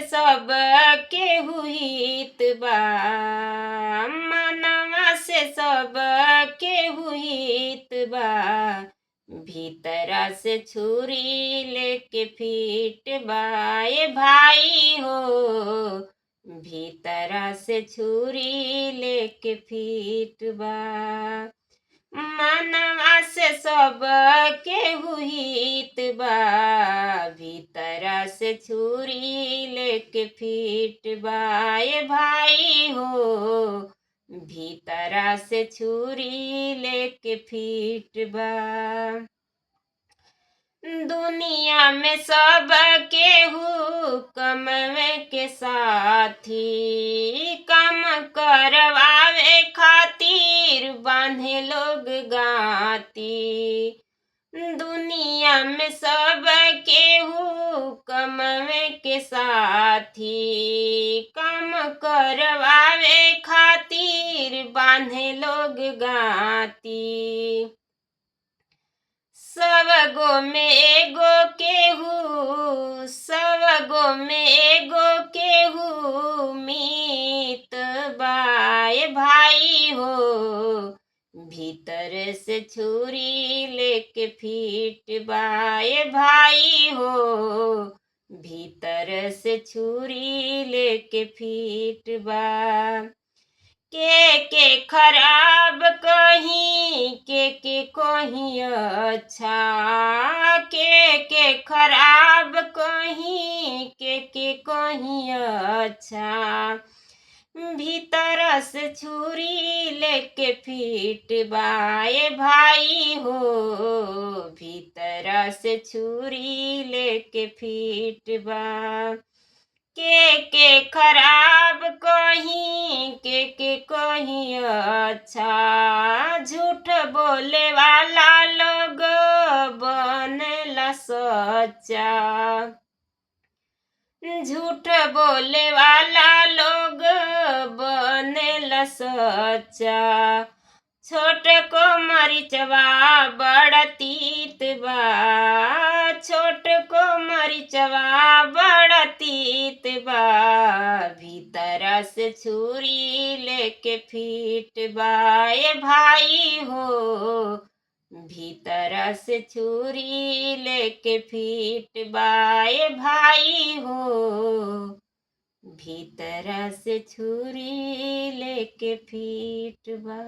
सब केहू हित बा, मनवा से सब केहू हित बा, भीतरा से छुरी लेके फीट बा। ए भाई हो, भीतरा से छुरी लेके फीट बा, मनवा से सब केहू हित बा, भीतरा से छुरी लेके फीट बा। ए भाई हो, भीतरा से छुरी लेके फीट बा। दुनिया में सब केहू कमवे के साथी, काम करवावे खातिर बांधे लोग गाती। दुनिया में सब केहू कमवे के साथी, काम करवावे खातिर बांधे लोग गाती। सवगो में एगो केहू, सवगो में एगो केहू मीत बा। ए भाई हो, भीतर से छुरी लेके फीट बा। ए भाई हो, भीतर से छुरी लेके फीट बा। के खराब कहीं के कहीं अच्छा, के खराब कहीं के कहीं अच्छा, भीतर से छुरी लेके फीट बा। ए भाई हो, भीतर से छुरी लेके फीट बा। के खराब कहीं के कहीं अच्छा, झूठ बोले वाला लोग बनेला सच्चा, झूठ बोले वाला लोग बनेला सच्चा। छोट को मरिचवा बड़ा तीत बा, छोट को मरिचवा बड़ा तीत बा, भीतरा से छुरी लेके फीट बा। ए भाई हो, भीतरा से छुरी लेके फीट बा। ए भाई हो, भीतरा से छुरी लेके फीट बा।